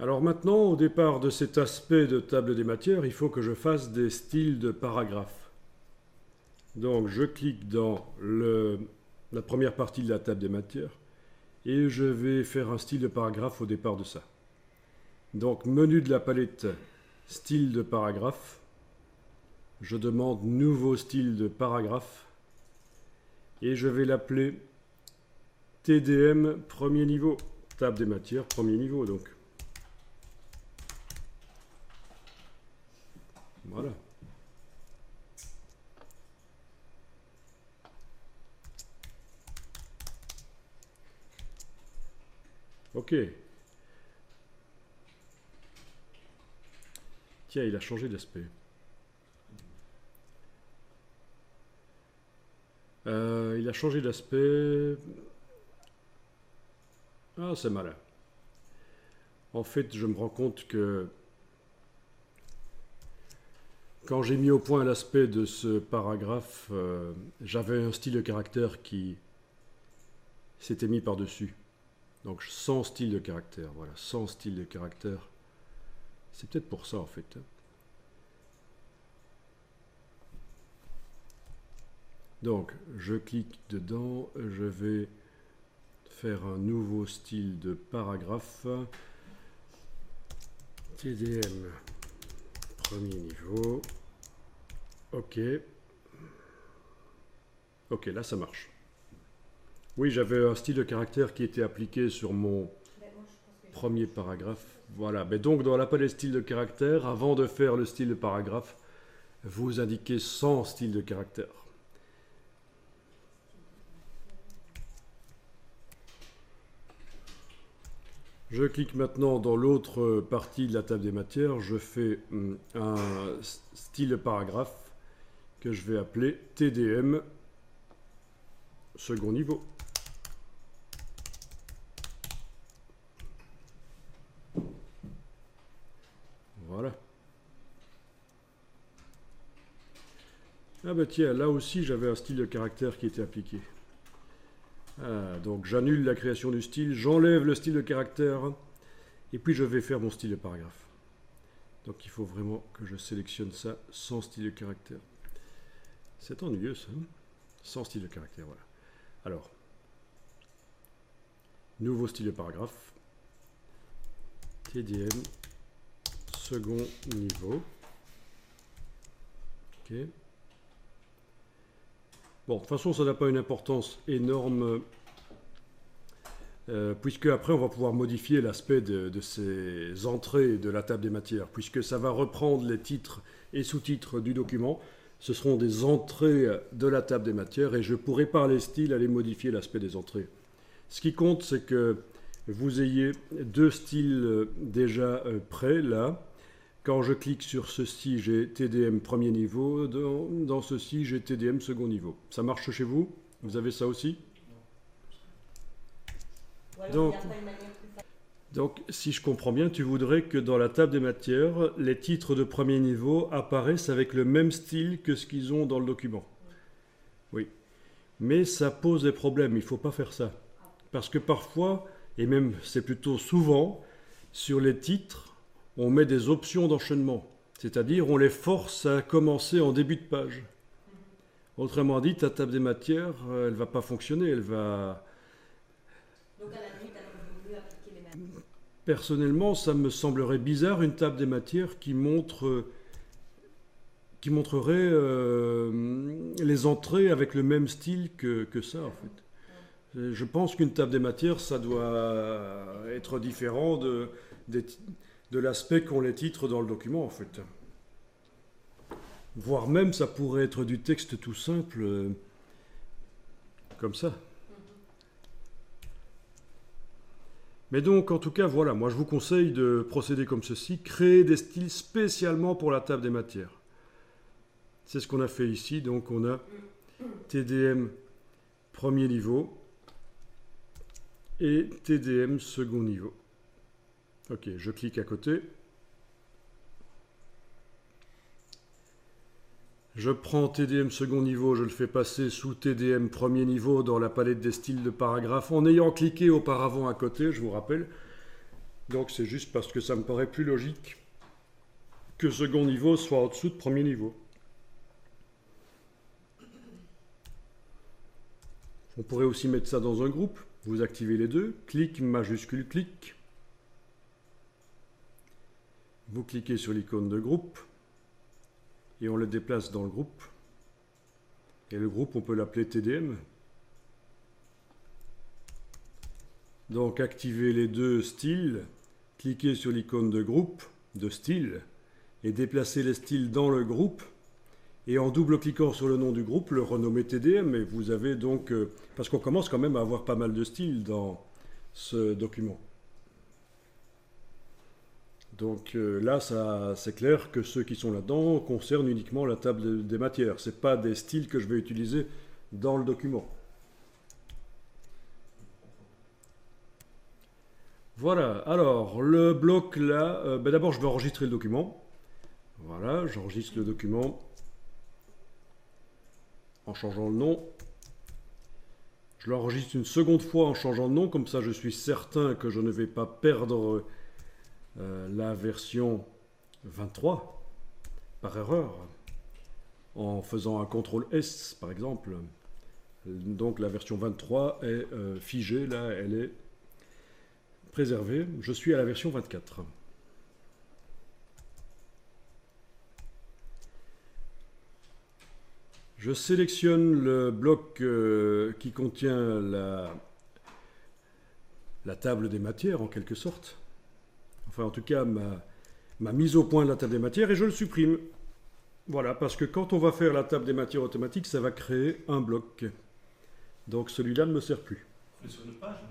Alors maintenant, au départ de cet aspect de table des matières, il faut que je fasse des styles de paragraphes. Donc je clique dans la première partie de la table des matières et je vais faire un style de paragraphe au départ de ça. Donc menu de la palette, style de paragraphe. Je demande nouveau style de paragraphe et je vais l'appeler TDM premier niveau, table des matières premier niveau donc. Voilà. Ok. Tiens, il a changé d'aspect. Il a changé d'aspect. Ah, c'est malin. En fait, je me rends compte que quand j'ai mis au point l'aspect de ce paragraphe, j'avais un style de caractère qui s'était mis par-dessus. Donc sans style de caractère, voilà, sans style de caractère. C'est peut-être pour ça en fait. Donc je clique dedans, je vais faire un nouveau style de paragraphe. TDM premier niveau. Ok. Ok, là ça marche. Oui, j'avais un style de caractère qui était appliqué sur mon premier paragraphe. Voilà, mais donc dans la palette style de caractère, avant de faire le style de paragraphe, vous indiquez sans style de caractère. Je clique maintenant dans l'autre partie de la table des matières, je fais un style de paragraphe que je vais appeler TDM second niveau. Voilà. Ah bah tiens, là aussi j'avais un style de caractère qui était appliqué. Ah, donc j'annule la création du style, j'enlève le style de caractère et puis je vais faire mon style de paragraphe. Donc il faut vraiment que je sélectionne ça sans style de caractère. C'est ennuyeux ça, hein, sans style de caractère, voilà. Alors, nouveau style de paragraphe, TDM, second niveau. Ok. Bon, de toute façon, ça n'a pas une importance énorme, puisque après, on va pouvoir modifier l'aspect de ces entrées de la table des matières, puisque ça va reprendre les titres et sous-titres du document. Ce seront des entrées de la table des matières, et je pourrai par les styles aller modifier l'aspect des entrées. Ce qui compte, c'est que vous ayez deux styles déjà prêts, là. Quand je clique sur ceci, j'ai TDM premier niveau. Dans ceci, j'ai TDM second niveau. Ça marche chez vous? Vous avez ça aussi? Donc, si je comprends bien, tu voudrais que dans la table des matières, les titres de premier niveau apparaissent avec le même style que ce qu'ils ont dans le document. Oui. Mais ça pose des problèmes, il ne faut pas faire ça. Parce que parfois, et même c'est plutôt souvent, sur les titres, on met des options d'enchaînement. C'est-à-dire, on les force à commencer en début de page. Autrement dit, ta table des matières, elle ne va pas fonctionner, elle va... Donc à la limite, alors il vaut mieux appliquer les mêmes. Personnellement, ça me semblerait bizarre une table des matières qui montrerait les entrées avec le même style que ça, en fait. Je pense qu'une table des matières, ça doit être différent de l'aspect qu'ont les titres dans le document, en fait. Voire même, ça pourrait être du texte tout simple, comme ça. Mais donc, en tout cas, voilà, moi je vous conseille de procéder comme ceci, créer des styles spécialement pour la table des matières. C'est ce qu'on a fait ici, donc on a TDM premier niveau et TDM second niveau. Ok, je clique à côté. Je prends TDM second niveau, je le fais passer sous TDM premier niveau dans la palette des styles de paragraphe en ayant cliqué auparavant à côté, je vous rappelle. Donc c'est juste parce que ça me paraît plus logique que second niveau soit en dessous de premier niveau. On pourrait aussi mettre ça dans un groupe. Vous activez les deux. Clic, majuscule, clic. Vous cliquez sur l'icône de groupe. Et on le déplace dans le groupe. Et le groupe, on peut l'appeler TDM. Donc activez les deux styles. Cliquez sur l'icône de groupe, de style. Et déplacez les styles dans le groupe. Et en double-cliquant sur le nom du groupe, le renommer TDM. Et vous avez donc... parce qu'on commence quand même à avoir pas mal de styles dans ce document. Donc là, c'est clair que ceux qui sont là-dedans concernent uniquement la table des matières. Ce n'est pas des styles que je vais utiliser dans le document. Voilà, alors le bloc là, d'abord je vais enregistrer le document. Voilà, j'enregistre le document en changeant le nom. Je l'enregistre une seconde fois en changeant de nom, comme ça je suis certain que je ne vais pas perdre la version 23 par erreur, en faisant un CTRL S par exemple. Donc la version 23 est figée, là elle est préservée. Je suis à la version 24. Je sélectionne le bloc qui contient la table des matières en quelque sorte. Enfin en tout cas ma mise au point de la table des matières, et je le supprime. Voilà, parce que quand on va faire la table des matières automatique, ça va créer un bloc. Donc celui-là ne me sert plus. Sur notre page.